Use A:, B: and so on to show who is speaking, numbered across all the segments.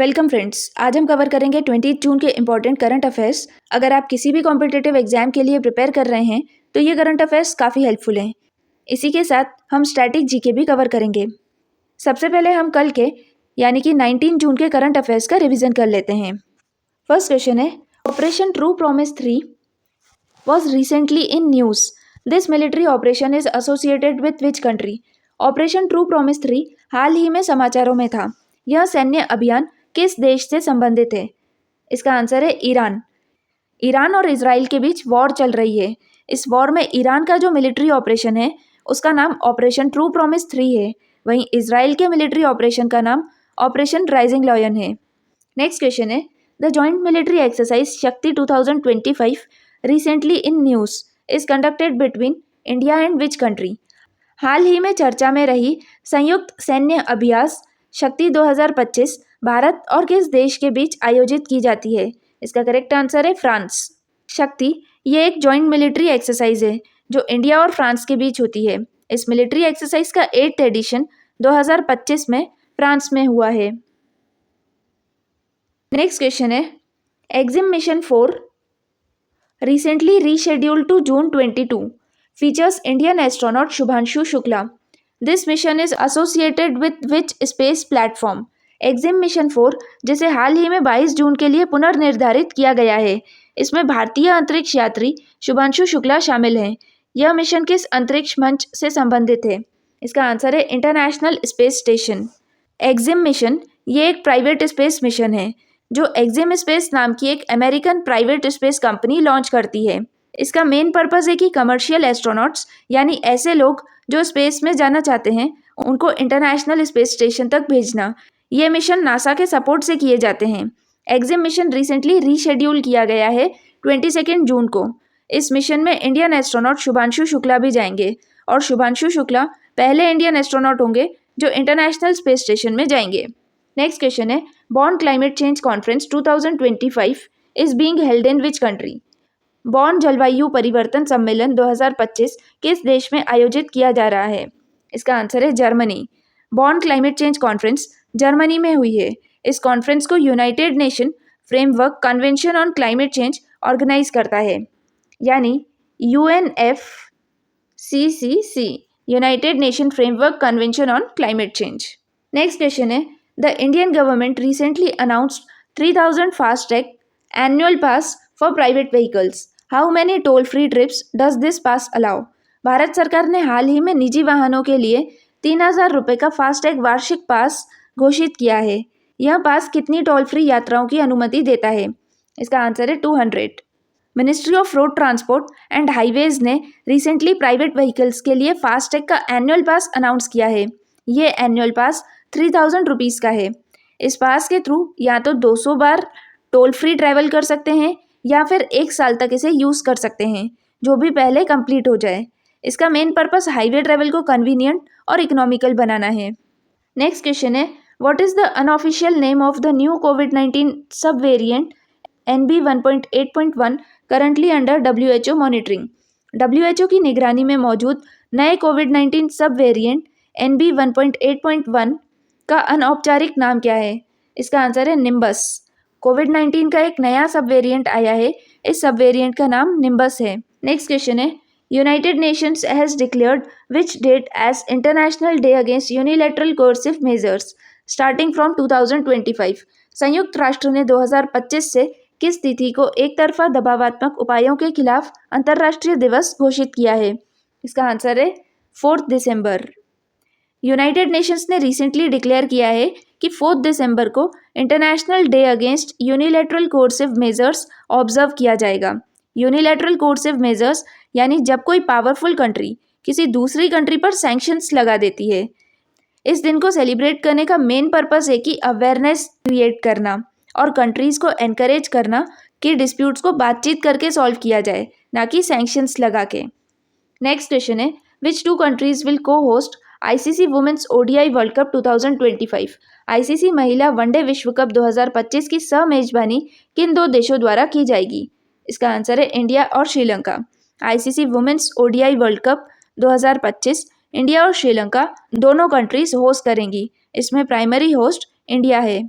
A: Welcome friends, आज हम cover करेंगे 20 जून के इम्पोर्टेंट करंट अफेयर्स। अगर आप किसी भी कॉम्पिटिटिव एग्जाम के लिए प्रिपेयर कर रहे हैं तो ये करंट अफेयर्स काफ़ी हेल्पफुल हैं। इसी के साथ हम स्टैटिक जीके भी कवर करेंगे। सबसे पहले हम कल के यानी कि 19 जून के करंट अफेयर्स का रिवीजन कर लेते हैं। फर्स्ट क्वेश्चन है, operation true promise 3 was recently in news. This military operation is associated with which country. Operation true promise 3 हाल ही में समाचारों में था। यह सैन्य अभियान किस देश से संबंधित है? इसका आंसर है ईरान। ईरान और इजराइल के बीच वॉर चल रही है। इस वॉर में ईरान का जो मिलिट्री ऑपरेशन है उसका नाम ऑपरेशन ट्रू प्रॉमिस 3 है। वहीं इजराइल के मिलिट्री ऑपरेशन का नाम ऑपरेशन राइजिंग लायन है। नेक्स्ट क्वेश्चन है, the joint military exercise Shakti 2025 recently in news is conducted between India and which country. हाल ही में चर्चा में रही संयुक्त सैन्य अभ्यास शक्ति 2025 भारत और किस देश के बीच आयोजित की जाती है? इसका करेक्ट आंसर है फ्रांस। शक्ति ये एक जॉइंट मिलिट्री एक्सरसाइज है जो इंडिया और फ्रांस के बीच होती है। इस मिलिट्री एक्सरसाइज का 8th एडिशन 2025 में फ्रांस में हुआ है। नेक्स्ट क्वेश्चन है, EXIM mission 4 recently rescheduled to June 22 features Indian astronaut Shubhanshu Shukla. This mission is associated with which space platform? EXIM mission 4 जिसे हाल ही में 22 जून के लिए पुनर्निर्धारित किया गया है, इसमें भारतीय अंतरिक्ष यात्री शुभांशु शुक्ला शामिल हैं। यह मिशन किस अंतरिक्ष मंच से संबंधित है? इसका आंसर है international space station. EXIM mission ये एक प्राइवेट स्पेस मिशन है जो एग्जिम स्पेस नाम की एक American private space company launch करती है। इसका मेन पर्पस है कि कमर्शियल एस्ट्रोनॉट्स यानी ऐसे लोग जो स्पेस में जाना चाहते हैं उनको इंटरनेशनल स्पेस स्टेशन तक भेजना। ये मिशन नासा के सपोर्ट से किए जाते हैं। एग्जिम मिशन रिसेंटली रीशेड्यूल किया गया है 22 जून को। इस मिशन में इंडियन एस्ट्रोनॉट शुभांशु शुक्ला भी जाएंगे और शुभांशु शुक्ला पहले इंडियन एस्ट्रोनॉट होंगे जो इंटरनेशनल स्पेस स्टेशन में जाएंगे। नेक्स्ट क्वेश्चन है, Bonn climate change conference 2025 is being held in which country. Bonn जलवायु परिवर्तन सम्मेलन 2025 किस देश में आयोजित किया जा रहा है? इसका आंसर है जर्मनी। बॉन क्लाइमेट चेंज कॉन्फ्रेंस जर्मनी में हुई है। इस कॉन्फ्रेंस को United Nation Framework Convention on Climate Change organise करता है, यानी UNFCCC, United Nation Framework Convention on Climate Change. Next question है, The Indian government recently announced 3,000 FASTag annual pass for private vehicles. How many toll-free trips does this pass allow? Bharat सरकार ने हाल ही में निजी वाहनों के लिए 3,000 रुपये का फास्टैग वार्षिक पास घोषित किया है। यह पास कितनी टोल फ्री यात्राओं की अनुमति देता है? इसका आंसर है 200। Ministry of road transport and highways ने रिसेंटली प्राइवेट व्हीकल्स के लिए फास्टैग का एनुअल पास अनाउंस किया है। ये एनुअल पास 3,000 रुपीज़ का है। इस पास के थ्रू या तो 200 बार टोल फ्री ट्रैवल कर सकते हैं या फिर 1 साल तक इसे यूज़ कर सकते हैं, जो भी पहले कंप्लीट हो जाए। इसका मेन पर्पस हाईवे ट्रैवल को कन्वीनियंट और इकोनॉमिकल बनाना है। नेक्स्ट क्वेश्चन है, what is the unofficial name of the new कोविड-19 subvariant NB 1.8.1 currently under WHO मॉनिटरिंग। WHO की निगरानी में मौजूद नए कोविड-19 सब वेरिएंट NB 1.8.1 का अनौपचारिक नाम क्या है? इसका आंसर है निम्बस। कोविड-19 का एक नया सब वेरिएंट आया है, इस सब वेरिएंट का नाम निम्बस है। नेक्स्ट क्वेश्चन है, United Nations has declared which date as International Day Against Unilateral Coercive Measures starting from 2025। संयुक्त राष्ट्र ने 2025 से किस तिथि को एक तरफा दबावात्मक उपायों के खिलाफ अंतर्राष्ट्रीय दिवस घोषित किया है? इसका आंसर है 4 दिसंबर। यूनाइटेड नेशंस ने रिसेंटली डिक्लेयर किया है कि 4 दिसंबर को international Day Against Unilateral Coercive measures observe किया जाएगा। यूनिलैटरल कोर्सिव मेजर्स यानी जब कोई पावरफुल कंट्री किसी दूसरी कंट्री पर सैंक्शंस लगा देती है। इस दिन को सेलिब्रेट करने का मेन पर्पस है कि अवेयरनेस क्रिएट करना और कंट्रीज को एनकरेज करना कि डिस्प्यूट्स को बातचीत करके सॉल्व किया जाए, ना कि सैंक्शंस लगा के। नेक्स्ट क्वेश्चन है, which 2 countries will co host ICC women's ODI world cup 2025। ICC महिला वनडे विश्व कप 2025 की सह मेजबानी किन 2 देशों द्वारा की जाएगी? इसका आंसर है इंडिया और Sri Lanka. ICC women's ODI world cup 2025 India और श्रीलंका दोनों कंट्रीज होस्ट करेंगी। इसमें प्राइमरी होस्ट इंडिया है।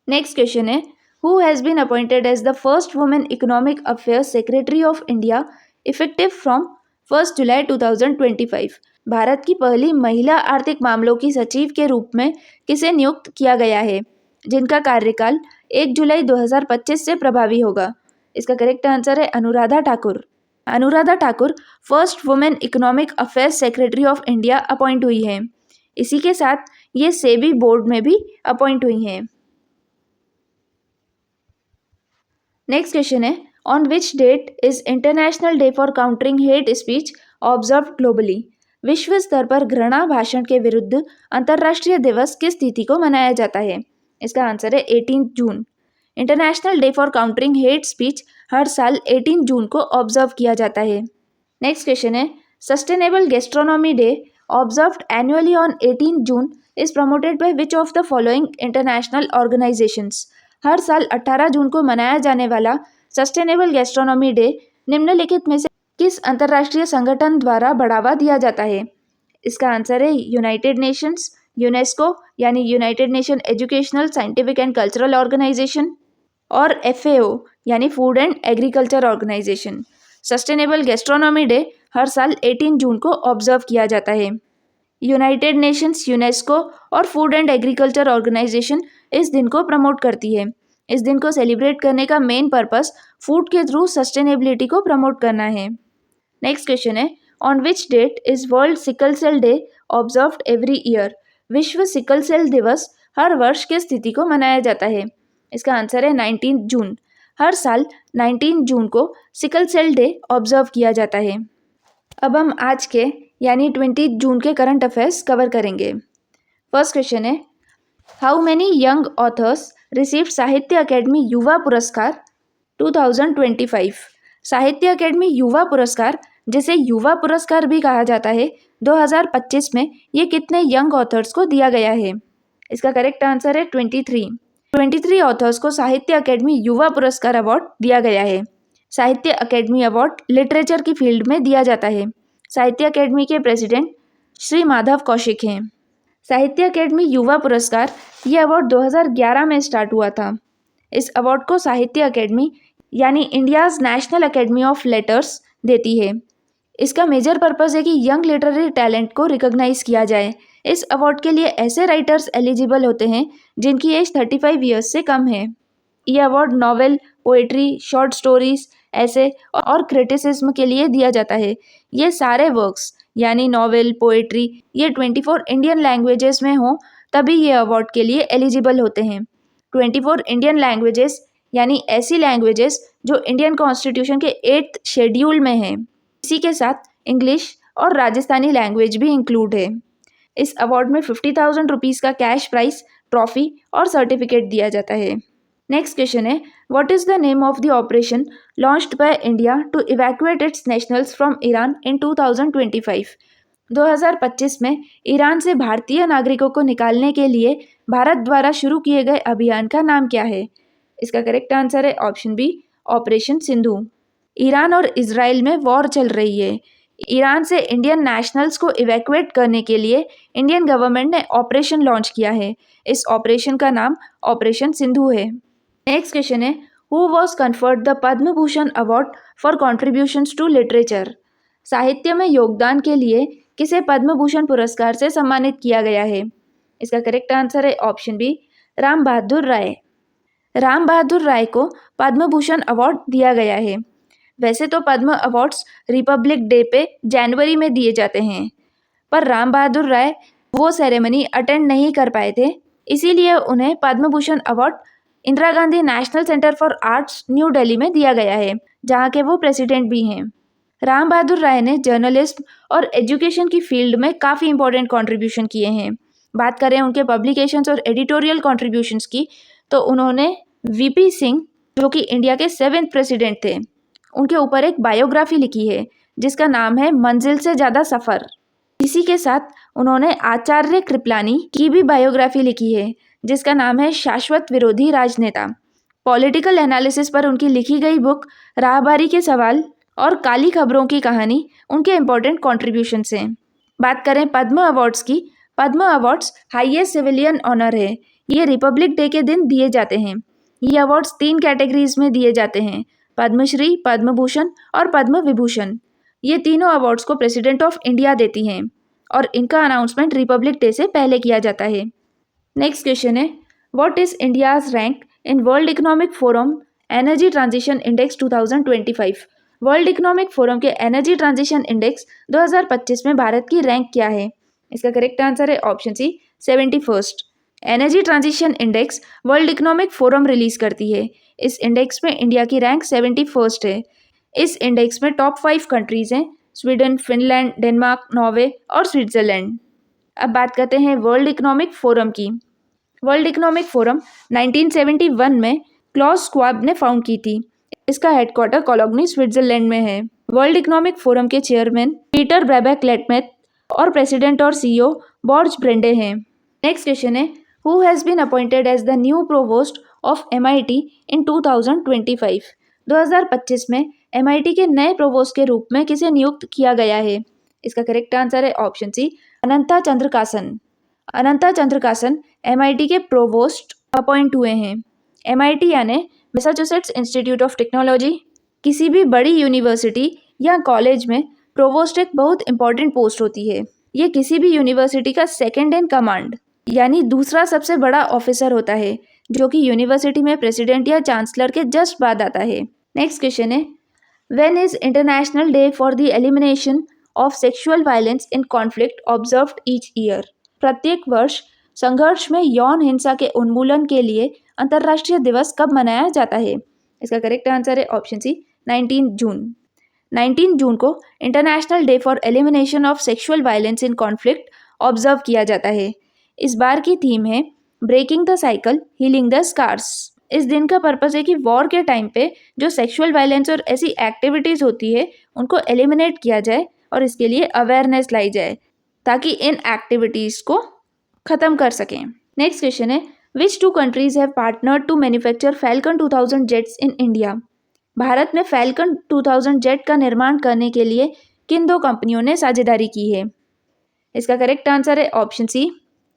A: नेक्स्ट क्वेश्चन है, who has been appointed as the first women economic affairs secretary of India effective from 1 July 2025। भारत की पहली महिला आर्थिक मामलों की सचिव के रूप में किसे नियुक्त किया गया है, जिनका कार्यकाल 1 जुलाई 2025 से प्रभावी होगा? इसका करेक्ट आंसर है Anuradha Thakur. Anuradha Thakur first women economic affairs secretary of India appoint हुई हैं। इसी के साथ ये सेबी बोर्ड में भी अपॉइंट हुई हैं। नेक्स्ट क्वेश्चन है, on which date is international day for countering hate speech observe globally? विश्व स्तर पर घृणा भाषण के विरुद्ध अंतर्राष्ट्रीय दिवस किस तिथि को मनाया जाता है? इसका आंसर है 18 जून। International day for countering hate speech हर साल 18 जून को ऑब्जर्व किया जाता है। नेक्स्ट क्वेश्चन है, sustainable gastronomy day observed annually on 18 June is promoted by which of the following international organisations? हर साल 18 जून को मनाया जाने वाला सस्टेनेबल गैस्ट्रोनॉमी डे निम्नलिखित में से किस अंतर्राष्ट्रीय संगठन द्वारा बढ़ावा दिया जाता है? इसका आंसर है यूनाइटेड नेशंस, यूनेस्को यानी United Nation educational scientific and cultural organisation, और FAO यानी food and agriculture organisation. Sustainable gastronomy day हर साल 18 जून को ऑब्जर्व किया जाता है। यूनाइटेड नेशंस, यूनेस्को और फूड एंड एग्रीकल्चर ऑर्गेनाइजेशन इस दिन को प्रमोट करती है। इस दिन को सेलिब्रेट करने का मेन पर्पस फूड के थ्रू सस्टेनेबिलिटी को प्रमोट करना है। नेक्स्ट क्वेश्चन है, on which date is world sickle cell day observed every year? विश्व सिकल सेल दिवस हर वर्ष किस तिथि को मनाया जाता है? इसका आंसर है 19 जून। हर साल 19 जून को सिकल सेल डे ऑब्जर्व किया जाता है। अब हम आज के यानी 20 जून के करंट अफेयर्स कवर करेंगे। फर्स्ट क्वेश्चन है, how many young authors received साहित्य अकेडमी युवा पुरस्कार 2025? साहित्य अकेडमी युवा पुरस्कार, जिसे युवा पुरस्कार भी कहा जाता है, 2025 में ये कितने यंग ऑथर्स को दिया गया है? इसका करेक्ट आंसर है 23 ऑथर्स को साहित्य अकेडमी युवा पुरस्कार अवार्ड दिया गया है। साहित्य अकेडमी अवार्ड लिटरेचर की फील्ड में दिया जाता है। साहित्य अकेडमी के प्रेसिडेंट श्री माधव कौशिक हैं। साहित्य अकेडमी युवा पुरस्कार ये अवार्ड 2011 में स्टार्ट हुआ था। इस अवार्ड को साहित्य अकेडमी यानी India's national academy of letters देती है। इसका मेजर पर्पस है कि यंग लिटरेरी टैलेंट को रिकॉग्नाइज किया जाए। इस अवार्ड के लिए ऐसे राइटर्स एलिजिबल होते हैं जिनकी एज 35 ईयर्स से कम है। ये award novel, poetry, short stories, ऐसे और क्रिटिसिज्म के लिए दिया जाता है। ये सारे वर्क्स यानी नॉवेल, पोएट्री ये 24 इंडियन लैंग्वेजेस में हों तभी ये अवार्ड के लिए एलिजिबल होते हैं। 24 इंडियन लैंग्वेजेस यानी ऐसी लैंग्वेजेस जो इंडियन कॉन्स्टिट्यूशन के 8th शेड्यूल में हैं। इसी के साथ इंग्लिश और राजस्थानी लैंग्वेज भी इंक्लूड है। इस अवार्ड में 50,000 रुपीज़ का कैश प्राइज, ट्रॉफी और सर्टिफिकेट दिया जाता है। नेक्स्ट क्वेश्चन है, what is the name of the operation launched by India to evacuate its nationals from Iran in 2025? 2025 में ईरान से भारतीय नागरिकों को निकालने के लिए भारत द्वारा शुरू किए गए अभियान का नाम क्या है? इसका करेक्ट आंसर है option B, operation Sindhu. Iran और इजराइल में वॉर चल रही है। ईरान से इंडियन नेशनल्स को इवैक्यूएट करने के लिए इंडियन गवर्नमेंट ने ऑपरेशन लॉन्च किया है। इस ऑपरेशन का नाम ऑपरेशन सिंधु है। नेक्स्ट क्वेश्चन है, who was conferred the Padma Bhushan award for contributions to literature? साहित्य में योगदान के लिए किसे पद्म भूषण पुरस्कार से सम्मानित किया गया है? इसका करेक्ट आंसर है ऑप्शन बी, राम बहादुर राय। राम बहादुर राय को पद्म भूषण अवार्ड दिया गया है। वैसे तो पद्म अवार्ड्स रिपब्लिक डे पे जनवरी में दिए जाते हैं, पर राम बहादुर राय वो सेरेमनी अटेंड नहीं कर पाए थे, इसीलिए उन्हें Padma Bhushan award Indira Gandhi national centre for arts New Delhi में दिया गया है, जहाँ के वो प्रेसिडेंट भी हैं। राम बहादुर राय ने जर्नलिस्ट और एजुकेशन की फील्ड में काफ़ी इंपॉर्टेंट कॉन्ट्रीब्यूशन किए हैं। बात करें उनके पब्लिकेशंस और एडिटोरियल कॉन्ट्रीब्यूशंस की, तो उन्होंने VP सिंह, जो कि इंडिया के 7th प्रेसिडेंट थे, उनके ऊपर एक बायोग्राफी लिखी है जिसका नाम है मंजिल से ज़्यादा सफ़र। इसी के साथ उन्होंने आचार्य कृपलानी की भी बायोग्राफी लिखी है जिसका नाम है शाश्वत विरोधी राजनेता। पॉलिटिकल एनालिसिस पर उनकी लिखी गई बुक राहबारी के सवाल और काली खबरों की कहानी उनके इम्पोर्टेंट कॉन्ट्रीब्यूशंस हैं। बात करें पद्म अवार्ड्स की, पद्म अवार्ड्स हाईएस्ट सिविलियन ऑनर है, ये रिपब्लिक डे के दिन दिए जाते हैं। ये अवार्ड्स 3 कैटेगरीज में दिए जाते हैं, पद्मश्री, पद्म भूषण और पद्म विभूषण। ये तीनों अवार्ड्स को प्रेसिडेंट ऑफ इंडिया देती हैं और इनका अनाउंसमेंट रिपब्लिक डे से पहले किया जाता है। नेक्स्ट क्वेश्चन है, what is India's rank in World Economic Forum energy transition index 2025? World Economic Forum के एनर्जी ट्रांजिशन इंडेक्स 2025 में भारत की रैंक क्या है? इसका करेक्ट आंसर है option C, 71st। Energy transition index World Economic Forum release करती है। इस इंडेक्स में इंडिया की रैंक 71st है। इस इंडेक्स में टॉप 5 कंट्रीज हैं, स्वीडन, फिनलैंड, डेनमार्क, नॉर्वे और स्विट्जरलैंड। अब बात करते हैं वर्ल्ड इकोनॉमिक फोरम की। वर्ल्ड इकोनॉमिक फोरम 1971 में क्लॉस श्वाब ने फाउंड की थी। इसका हेडक्वार्टर कोलोग्नी, स्विट्जरलैंड में है। वर्ल्ड इकोनॉमिक फोरम के चेयरमैन पीटर ब्रैबैक-लेटमेथ और प्रेसिडेंट और सीईओ बॉर्ज ब्रेंडे हैं। नेक्स्ट क्वेश्चन है, who has been appointed as the new provost of MIT in 2025? 2025 में MIT के नए प्रोवोस्ट के रूप में किसे नियुक्त किया गया है? इसका करेक्ट आंसर है ऑप्शन सी, अनंता चंद्रकासन। अनंता चंद्रकासन MIT के प्रोवोस्ट अपॉइंट हुए हैं। MIT यानी मैसाचुसेट्स इंस्टीट्यूट ऑफ टेक्नोलॉजी। किसी भी बड़ी यूनिवर्सिटी या कॉलेज में प्रोवोस्ट एक बहुत इंपॉर्टेंट पोस्ट होती है। ये किसी भी यूनिवर्सिटी का सेकंड इन कमांड यानी दूसरा सबसे बड़ा ऑफिसर होता है, जो कि यूनिवर्सिटी में प्रेसिडेंट या चांसलर के जस्ट बाद आता है। नेक्स्ट क्वेश्चन है, when is international day for the elimination of sexual violence in conflict observed each year? प्रत्येक वर्ष संघर्ष में यौन हिंसा के उन्मूलन के लिए अंतर्राष्ट्रीय दिवस कब मनाया जाता है? इसका करेक्ट आंसर है ऑप्शन सी, 19 जून। 19 जून को international day for elimination of sexual violence in conflict observe किया जाता है। इस बार की थीम है breaking the cycle, healing the scars. इस दिन का पर्पस है कि वॉर के टाइम पे जो सेक्सुअल वायलेंस और ऐसी एक्टिविटीज़ होती है उनको एलिमिनेट किया जाए और इसके लिए अवेयरनेस लाई जाए ताकि इन एक्टिविटीज़ को ख़त्म कर सकें। नेक्स्ट क्वेश्चन है, which 2 countries have partnered to manufacture Falcon 2000 jets in India? Bharat में फैल्कन 2000 जेट का निर्माण करने के लिए किन 2 कंपनियों ने साझेदारी की है? इसका करेक्ट आंसर है option C,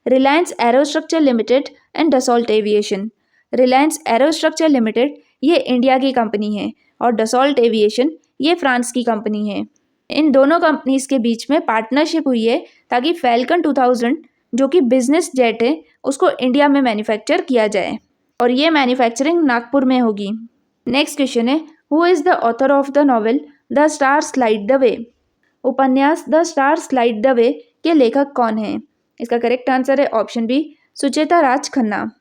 A: Reliance aerostructure limited and Dassault aviation. Reliance aerostructure limited ये इंडिया की कंपनी है और डसॉल्ट एविएशन ये फ्रांस की कंपनी है। इन दोनों कंपनीज के बीच में पार्टनरशिप हुई है ताकि फैल्कन 2000 जो कि बिजनेस जेट है उसको इंडिया में मैन्युफैक्चर किया जाए और ये मैन्युफैक्चरिंग नागपुर में होगी। नेक्स्ट क्वेश्चन है, who is the author of the novel the stars light the way? उपन्यास the stars light the way के लेखक कौन हैं? इसका करेक्ट आंसर है option B, Sucheta Raj Khanna.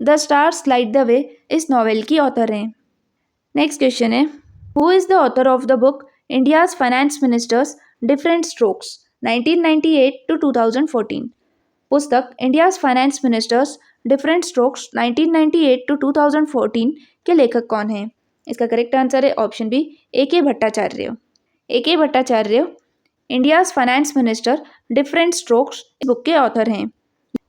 A: The stars light the way इस नॉवेल की ऑथर हैं। नेक्स्ट क्वेश्चन है, who is the author of the book India's finance ministers different strokes 1998 to 2014? पुस्तक India's finance ministers different strokes 1998 to 2014 के लेखक कौन हैं? इसका करेक्ट आंसर है option B, AK Bhattacharya. AK Bhattacharya India's finance minister different strokes book के author हैं।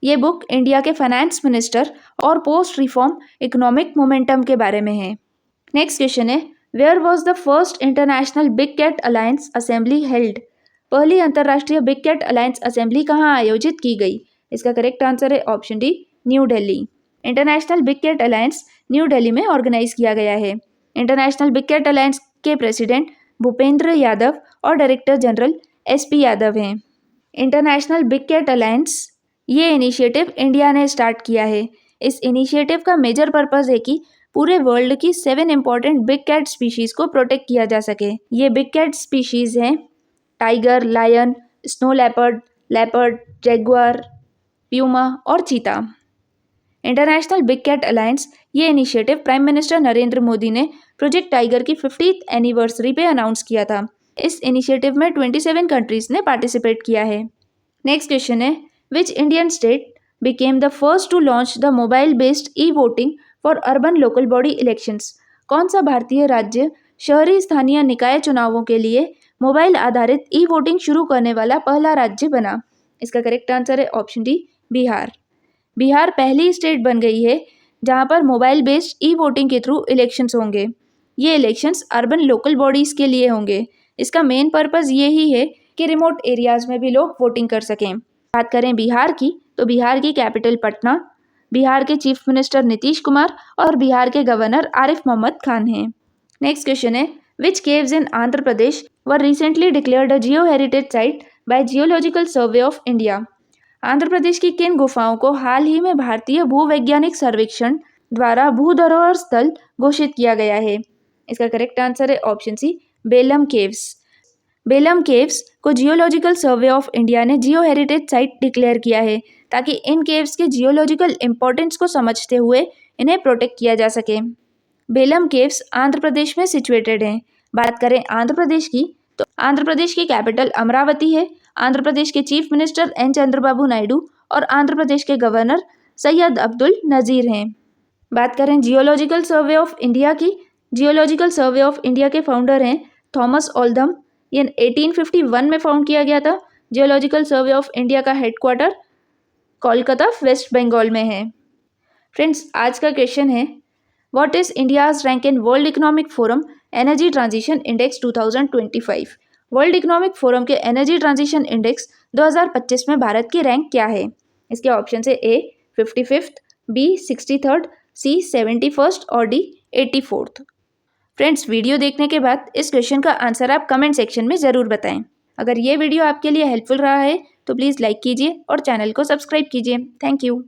A: ये बुक इंडिया के फाइनेंस मिनिस्टर और पोस्ट रिफॉर्म इकोनॉमिक मोमेंटम के बारे में है। नेक्स्ट क्वेश्चन है, where was the first international big cat alliance assembly held? पहली अंतर्राष्ट्रीय बिग कैट अलायंस असेंबली कहाँ आयोजित की गई? इसका करेक्ट आंसर है option D, new Delhi. International big cat alliance new Delhi में ऑर्गेनाइज किया गया है। इंटरनेशनल बिग कैट अलायंस के प्रेसिडेंट भूपेंद्र यादव और डायरेक्टर जनरल SP यादव हैं। इंटरनेशनल बिग कैट अलायंस ये इनिशिएटिव इंडिया ने स्टार्ट किया है। इस इनिशिएटिव का मेजर पर्पस है कि पूरे वर्ल्ड की 7 इंपॉर्टेंट बिग कैट स्पीशीज़ को प्रोटेक्ट किया जा सके। ये बिग कैट स्पीशीज़ हैं tiger, lion, snow leopard, jaguar, puma और चीता। इंटरनेशनल बिग कैट अलायंस ये initiative prime minister Narendra Modi ने प्रोजेक्ट टाइगर की 50th एनिवर्सरी पे अनाउंस किया था। इस इनिशिएटिव में 27 कंट्रीज ने पार्टिसिपेट किया है। नेक्स्ट क्वेश्चन है, which Indian state became the first to launch the mobile based e-voting for urban local body elections? कौन सा भारतीय राज्य शहरी स्थानीय निकाय चुनावों के लिए मोबाइल आधारित ई-वोटिंग शुरू करने वाला पहला राज्य बना? इसका करेक्ट आंसर है ऑप्शन डी, बिहार। बिहार पहली स्टेट बन गई है जहां पर मोबाइल बेस्ड ई-वोटिंग के थ्रू इलेक्शंस होंगे। ये इलेक्शंस अर्बन लोकल बॉडीज़ के लिए होंगे। इसका मेन पर्पस ये ही है कि रिमोट एरियाज़ में भी लोग वोटिंग कर सकें। बात करें बिहार की तो बिहार की कैपिटल पटना, बिहार के चीफ मिनिस्टर नीतीश कुमार और बिहार के गवर्नर आरिफ मोहम्मद खान हैं। नेक्स्ट क्वेश्चन है, which caves in Andhra Pradesh were recently declared a geoheritage site by geological survey of India. Andhra Pradesh की किन गुफाओं को हाल ही में भारतीय भूवैज्ञानिक सर्वेक्षण द्वारा भू धरोहर स्थल घोषित किया गया है? इसका करेक्ट आंसर है ऑप्शन सी, बेलम केव्स। बेलम केव्स को जियोलॉजिकल सर्वे ऑफ इंडिया ने जियो हेरिटेज साइट डिक्लेयर किया है ताकि इन केव्स के जियोलॉजिकल इंपॉर्टेंस को समझते हुए इन्हें प्रोटेक्ट किया जा सके। बेलम केव्स आंध्र प्रदेश में सिचुएटेड हैं। बात करें आंध्र प्रदेश की, तो आंध्र प्रदेश की कैपिटल अमरावती है। आंध्र प्रदेश के chief minister N Chandrababu Naidu और आंध्र प्रदेश के गवर्नर सैयद अब्दुल नज़ीर हैं। बात करें जियोलॉजिकल सर्वे ऑफ इंडिया की, जियोलॉजिकल सर्वे ऑफ इंडिया के फाउंडर हैं थॉमस ओल्डहम। ये 1851 में फाउंड किया गया था। जियोलॉजिकल सर्वे ऑफ इंडिया का हेडक्वार्टर कोलकाता वेस्ट बंगाल में है। फ्रेंड्स, आज का क्वेश्चन है, what is India's rank in World Economic Forum energy transition index 2025? World Economic Forum के एनर्जी ट्रांजिशन इंडेक्स 2025 में भारत की रैंक क्या है? इसके ऑप्शन है ए 55th, बी 63rd, सी 71st और डी 84th। फ्रेंड्स, वीडियो देखने के बाद इस क्वेश्चन का आंसर आप कमेंट सेक्शन में ज़रूर बताएं। अगर ये वीडियो आपके लिए हेल्पफुल रहा है तो प्लीज़ लाइक कीजिए और चैनल को सब्सक्राइब कीजिए। Thank you.